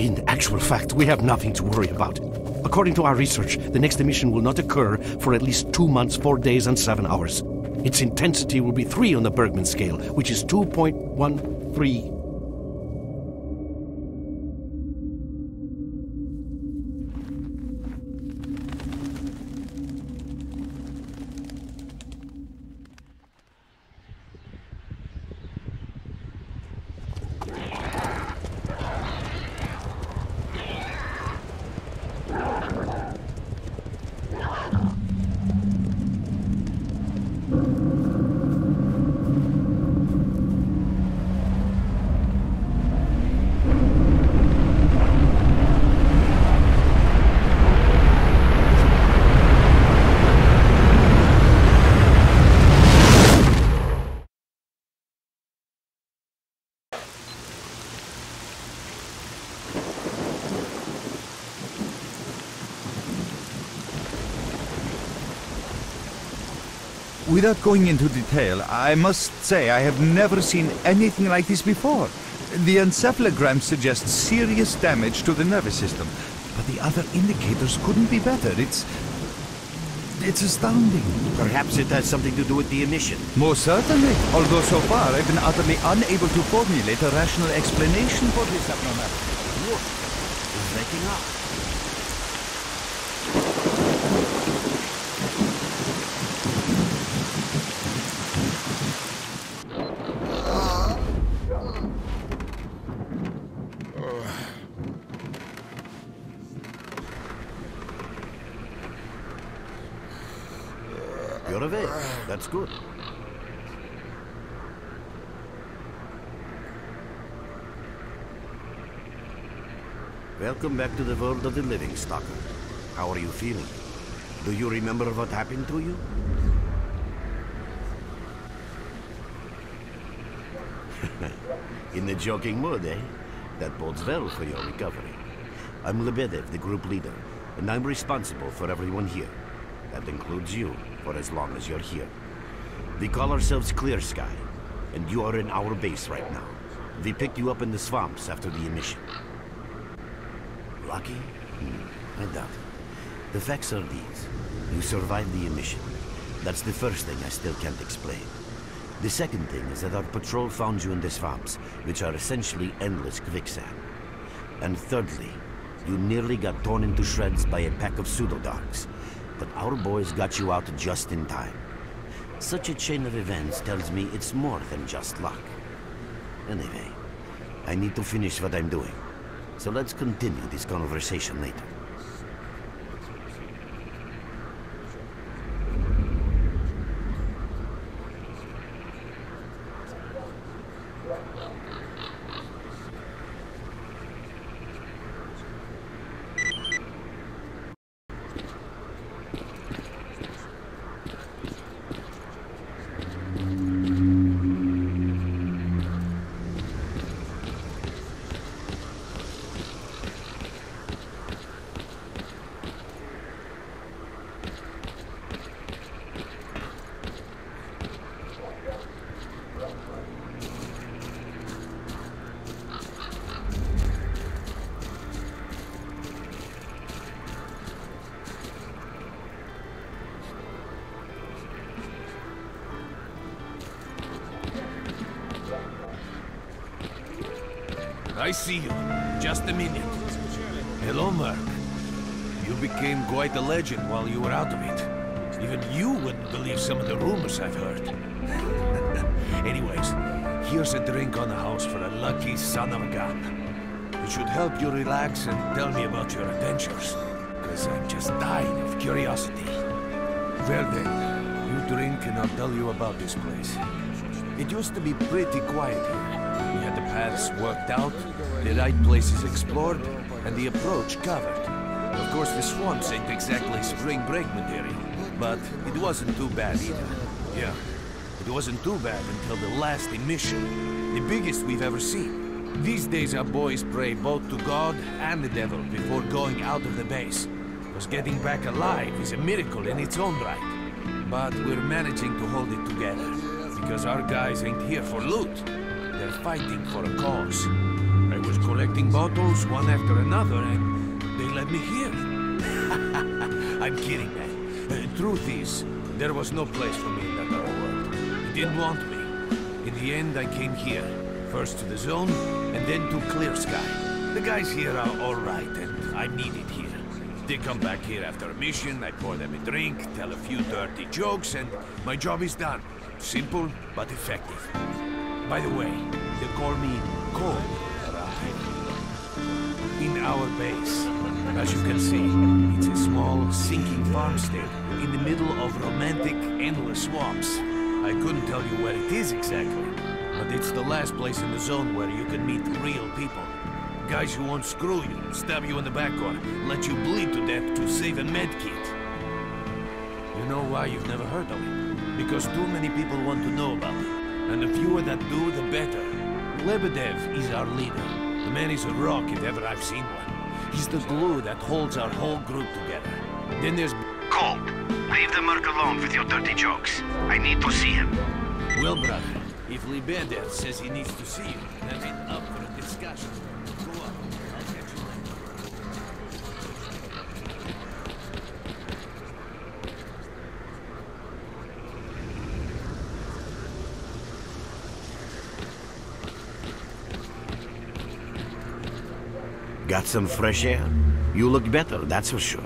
In actual fact, we have nothing to worry about. According to our research, the next emission will not occur for at least 2 months, 4 days, and 7 hours. Its intensity will be 3 on the Bergman scale, which is 2.13. Without going into detail, I must say I have never seen anything like this before. The encephalogram suggests serious damage to the nervous system, but the other indicators couldn't be better. It's astounding. Perhaps it has something to do with the emission. Most certainly, although so far I've been utterly unable to formulate a rational explanation for this abnormality. Look, it's breaking up. You're awake. That's good. Welcome back to the world of the living, S.T.A.L.K.E.R. How are you feeling? Do you remember what happened to you? In the joking mood, eh? That bodes well for your recovery. I'm Lebedev, the group leader, and I'm responsible for everyone here. That includes you, for as long as you're here. We call ourselves Clear Sky, and you are in our base right now. We picked you up in the swamps after the emission. Lucky? I doubt it. The facts are these. You survived the emission. That's the first thing I still can't explain. The second thing is that our patrol found you in the swamps, which are essentially endless quicksand. And thirdly, you nearly got torn into shreds by a pack of pseudo-dogs. But our boys got you out just in time. Such a chain of events tells me it's more than just luck. Anyway, I need to finish what I'm doing. So let's continue this conversation later. I see you. Just a minute. Hello, Merc. You became quite a legend while you were out of it. Even you wouldn't believe some of the rumors I've heard. Anyways, here's a drink on the house for a lucky son of a gun. It should help you relax and tell me about your adventures. Because I'm just dying of curiosity. Well then, you drink and I'll tell you about this place. It used to be pretty quiet here. We had the paths worked out, the right places explored, and the approach covered. Of course, the swamps ain't exactly spring break material, but it wasn't too bad either. Yeah, it wasn't too bad until the last emission, the biggest we've ever seen. These days our boys pray both to God and the devil before going out of the base. Because getting back alive is a miracle in its own right. But we're managing to hold it together, because our guys ain't here for loot. They're fighting for a cause. I was collecting bottles one after another, and they led me here. I'm kidding, man. Truth is, there was no place for me in that other world. It didn't want me. In the end, I came here. First to the zone, and then to Clear Sky. The guys here are alright, and I'm needed here. They come back here after a mission, I pour them a drink, tell a few dirty jokes, and my job is done. Simple, but effective. By the way, they call me Cole around here. In our base. As you can see, it's a small, sinking farmstead in the middle of romantic, endless swamps. I couldn't tell you where it is exactly, but it's the last place in the zone where you can meet real people. Guys who won't screw you, stab you in the back or let you bleed to death to save a med kit. You know why you've never heard of it? Because too many people want to know about it. And the fewer that do, the better. Lebedev is our leader. The man is a rock if ever I've seen one. He's the glue that holds our whole group together. Then there's... Cole, leave the Merc alone with your dirty jokes. I need to see him. Well, brother, if Lebedev says he needs to see you, then it's up for a discussion. Go up. I'll catch you later. Got some fresh air? You look better, that's for sure.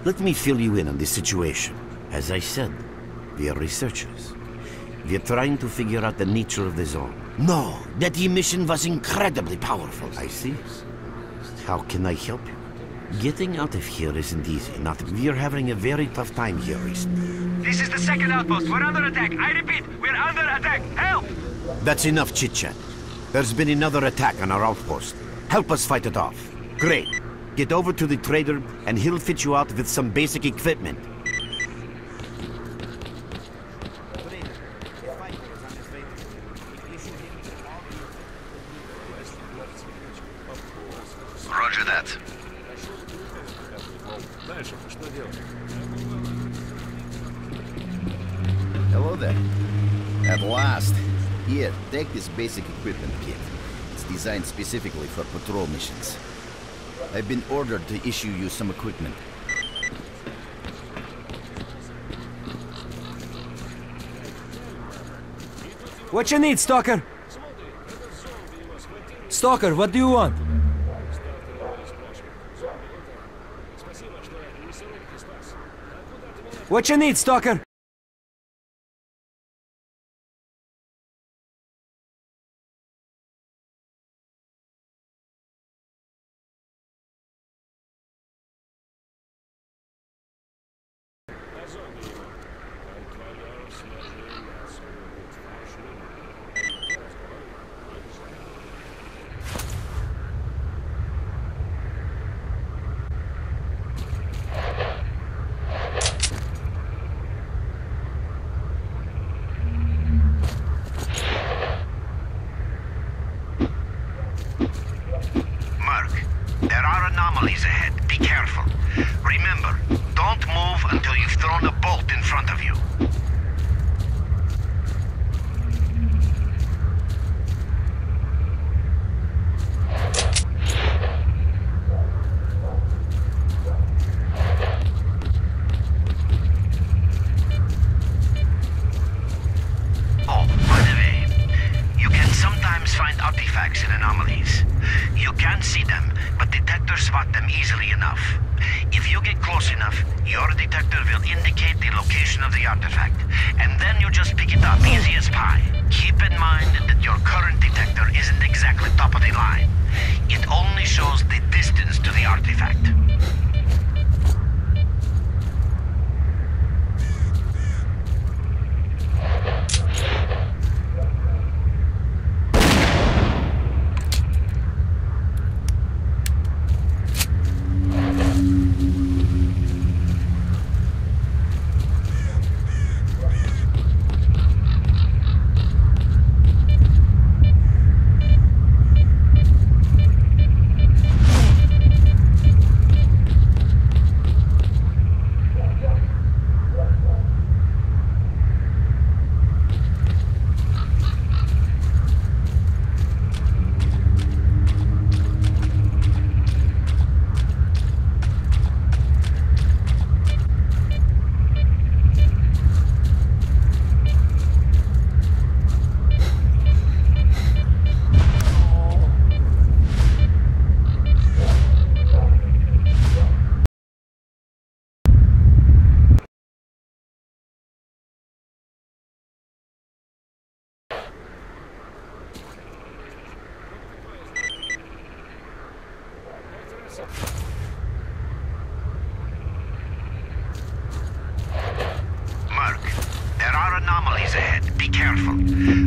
Let me fill you in on the situation. As I said, we are researchers. We are trying to figure out the nature of the zone. No, that emission was incredibly powerful. I see. How can I help you? Getting out of here isn't easy. We are having a very tough time here recently. This is the second outpost. We're under attack. I repeat, we're under attack. Help! That's enough chit-chat. There's been another attack on our outpost. Help us fight it off. Great. Get over to the trader, and he'll fit you out with some basic equipment. Roger that. Hello there. At last. Here, take this basic equipment kit. It's designed specifically for patrol missions. I've been ordered to issue you some equipment. What you need, Stalker? Stalker, what do you want? What you need, Stalker? There are anomalies ahead. Be careful. Remember, don't move until you've thrown a bolt in front of you. Oh, by the way, you can sometimes find artifacts in anomalies. You can't see them, but detectors spot them easily enough. If you get close enough, your detector will indicate the location of the artifact, and then you just pick it up easy as pie. Keep in mind that your current detector isn't exactly top of the line. It only shows the distance to the artifact.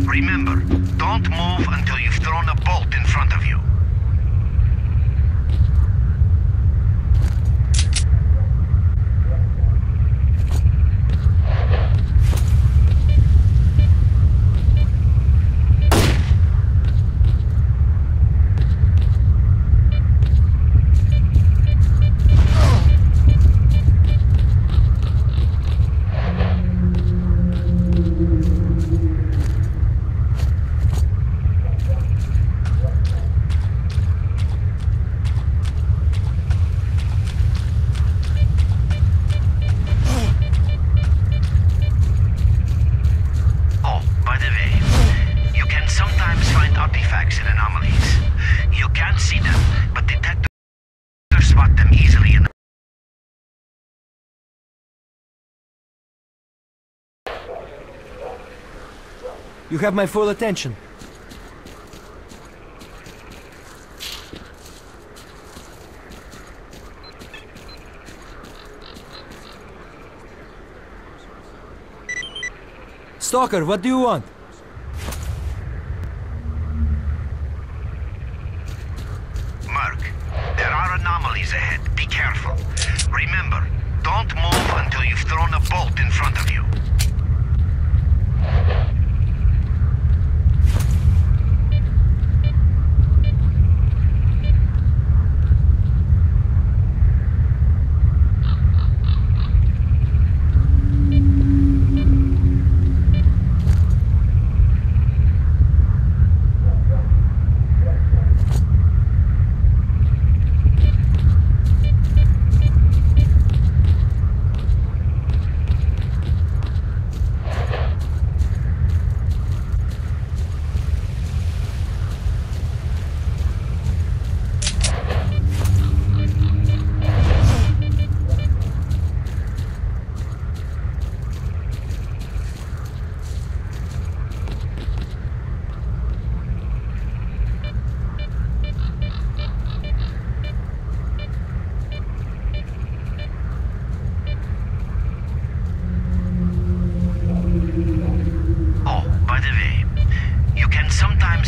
Remember, don't move until you've thrown a bolt in front of you. Artifacts and anomalies. You can't see them, but detectors spot them easily enough. You have my full attention. Stalker, what do you want? There are anomalies ahead. Be careful. Remember, don't move until you've thrown a bolt in front of you.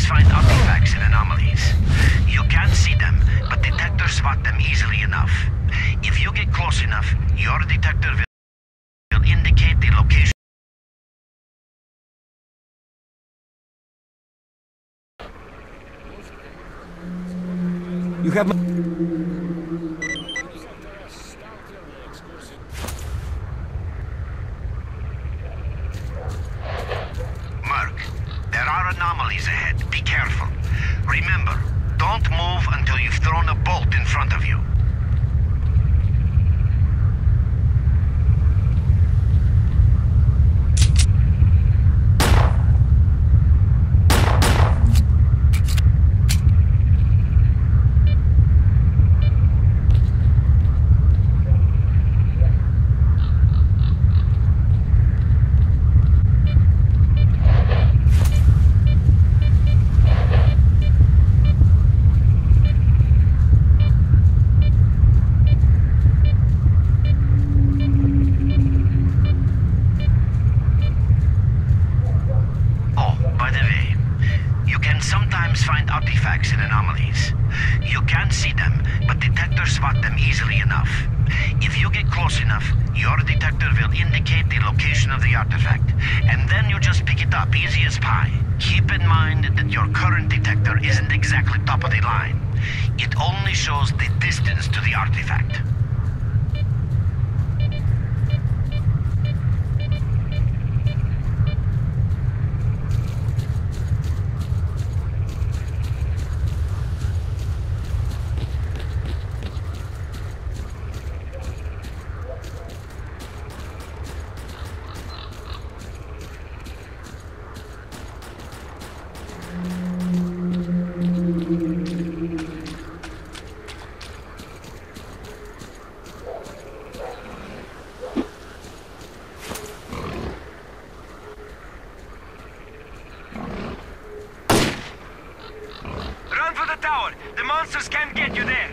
Find artifacts and anomalies. You can't see them, but detectors spot them easily enough. If you get close enough, your detector will indicate the location. You have my... There are anomalies ahead. Be careful. Remember, don't move until you've thrown a bolt in front of you. Find artifacts and anomalies. You can't see them, but detectors spot them easily enough. If you get close enough, your detector will indicate the location of the artifact, and then you just pick it up, easy as pie. Keep in mind that your current detector isn't exactly top of the line. It only shows the distance to the artifact. Run for the tower! The monsters can't get you there!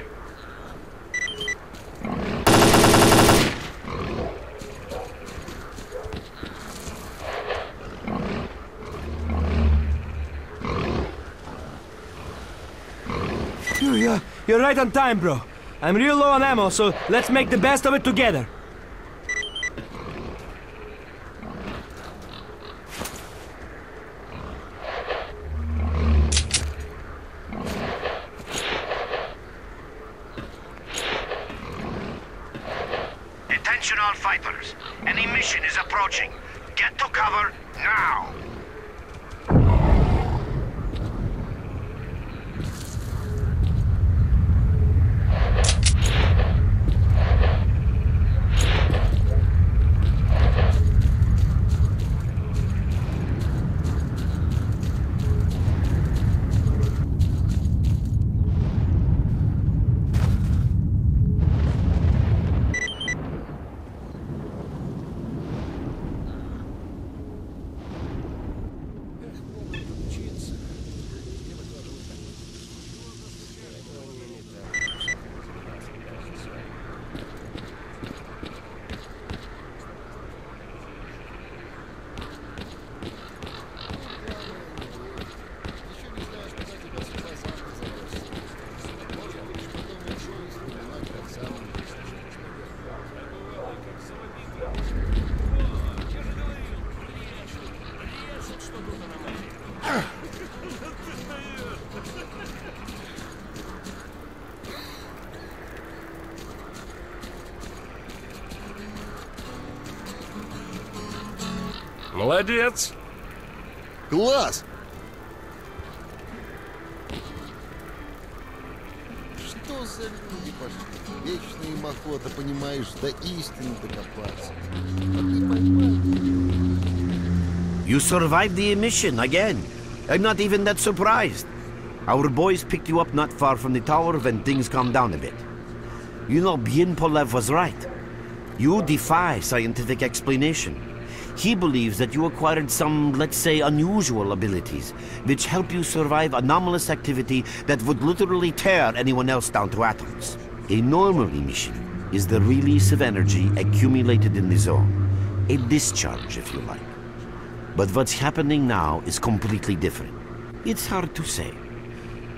Phew, you're right on time, bro. I'm real low on ammo, so let's make the best of it together. Attention all fighters. An emission is approaching. Get to cover now. Молодец! Класс! Что за люди пошли? Вечная им охота, понимаешь, до истины докопаться. А ты понимаешь? You survived the emission again. I'm not even that surprised. Our boys picked you up not far from the tower when things calmed down a bit. You know, Bien Polev was right. You defy scientific explanation. He believes that you acquired some, let's say, unusual abilities, which help you survive anomalous activity that would literally tear anyone else down to atoms. A normal emission is the release of energy accumulated in the zone. A discharge, if you like. But what's happening now is completely different. It's hard to say.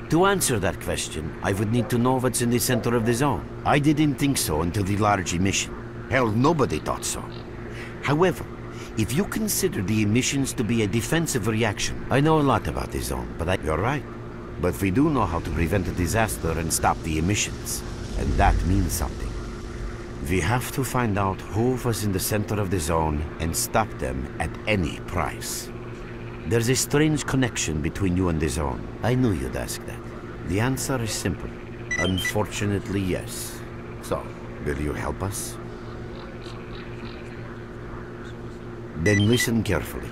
To answer that question, I would need to know what's in the center of the zone. I didn't think so until the large emission. Hell, nobody thought so. However, if you consider the emissions to be a defensive reaction, I know a lot about the zone, but you're right. But we do know how to prevent a disaster and stop the emissions. And that means something. We have to find out who was in the center of the zone and stop them at any price. There's a strange connection between you and the zone. I knew you'd ask that. The answer is simple. Unfortunately, yes. So, will you help us? Then listen carefully.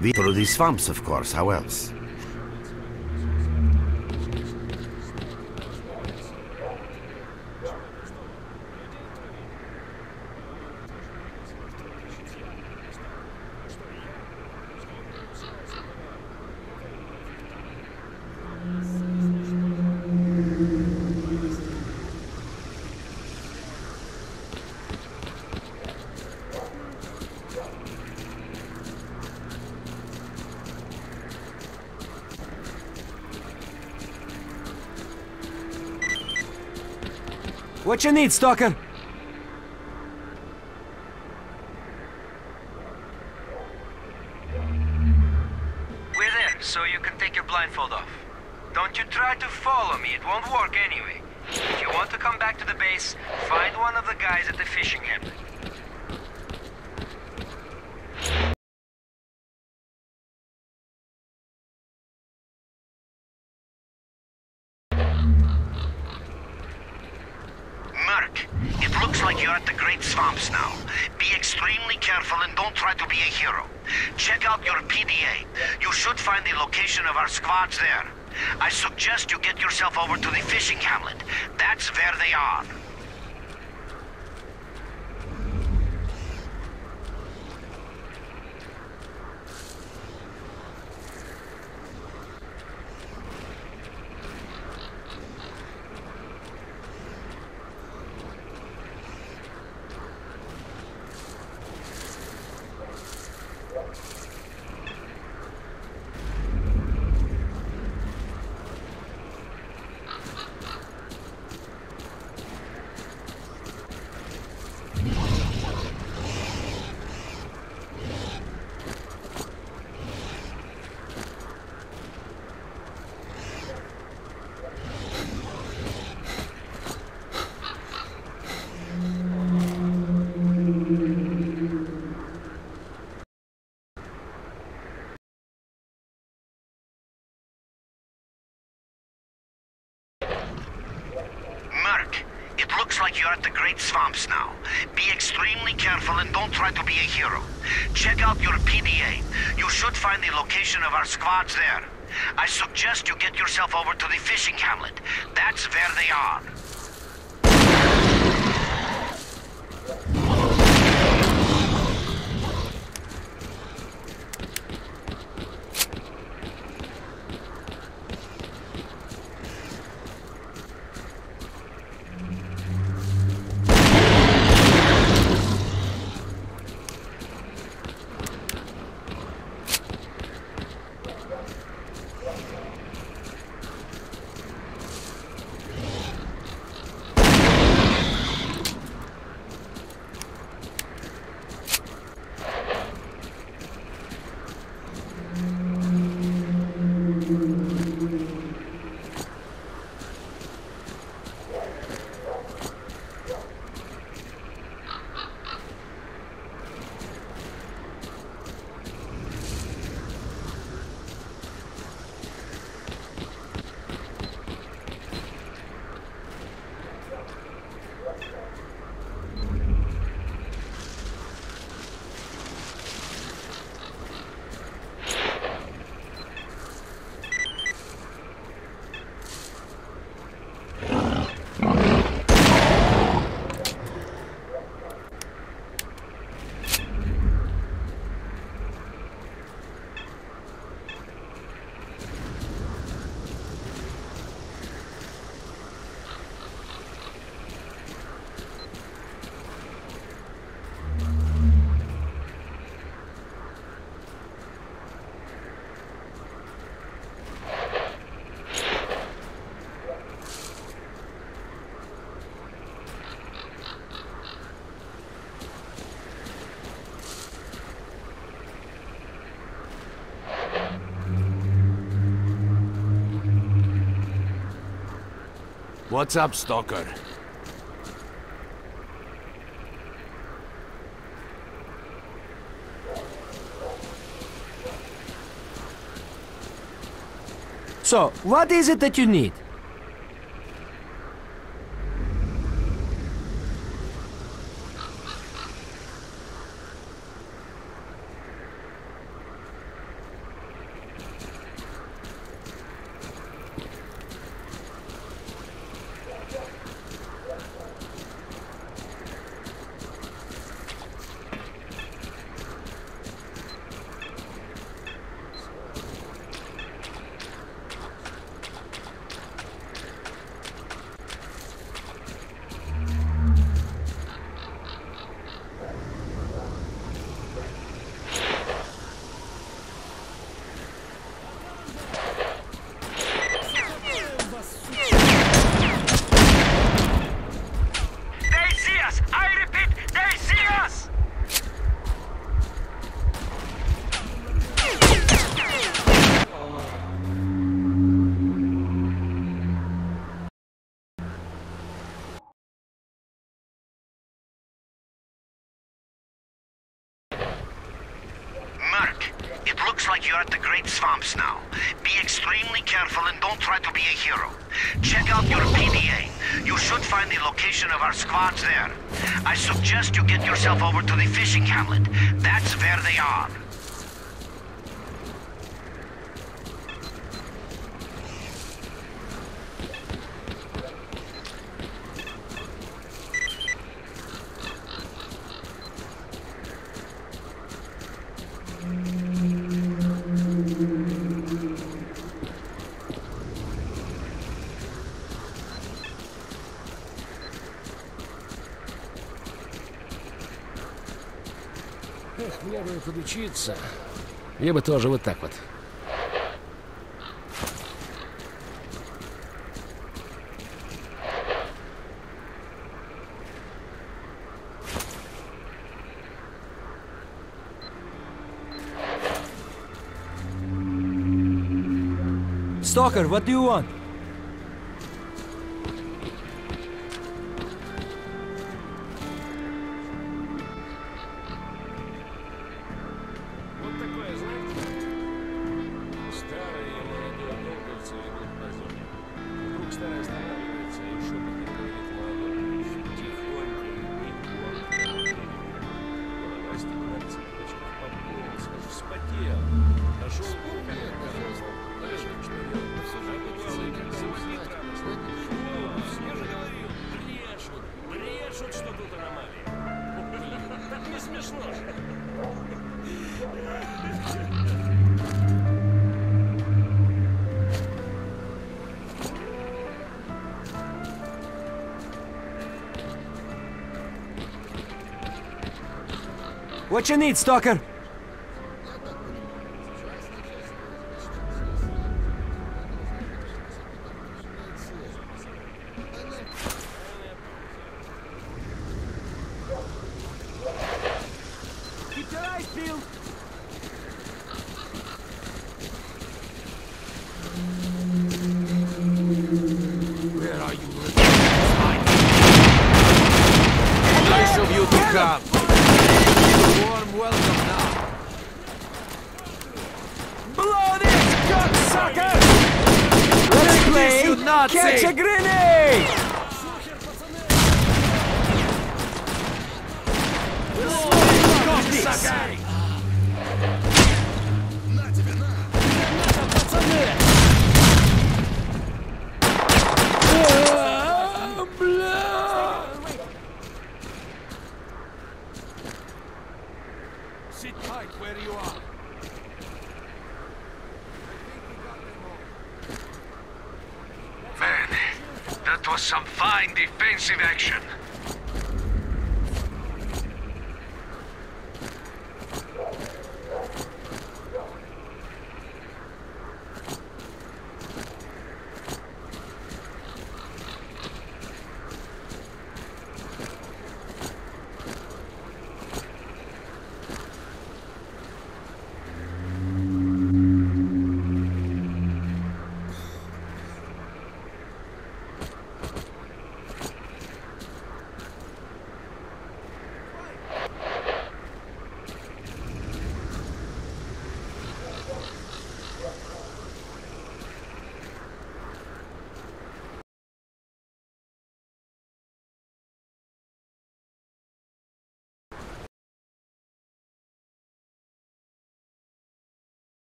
We through these swamps, of course, how else? What you need, Stalker? We're there, so you can take your blindfold off. Don't you try to follow me, it won't work anyway. If you want to come back to the base, find one of the guys at the fishing hamlet. It looks like you're at the Great Swamps now. Be extremely careful and don't try to be a hero. Check out your PDA. You should find the location of our squads there. I suggest you get yourself over to the fishing hamlet. That's where they are. like you're at the Great Swamps now. Be extremely careful and don't try to be a hero. Check out your PDA. You should find the location of our squads there. I suggest you get yourself over to the fishing hamlet. That's where they are. What's up, Stalker? So, what is it that you need? Like you're at the Great Swamps now. Be extremely careful and don't try to be a hero. Check out your PDA. You should find the location of our squads there. I suggest you get yourself over to the fishing hamlet. That's where they are. Мне бы подучиться. Я бы тоже вот так вот. Stalker, what do you want? Старый останавливается и шепотом говорит молодой. What you need, Stalker? Keep your eyes peeled. Where are you? Nice of you to come. Warm welcome now. Blow this, cocksucker! Let's play you Nazi! Catch a grenade! Cocksucker! Sit tight where you are. Man, that was some fine defensive action.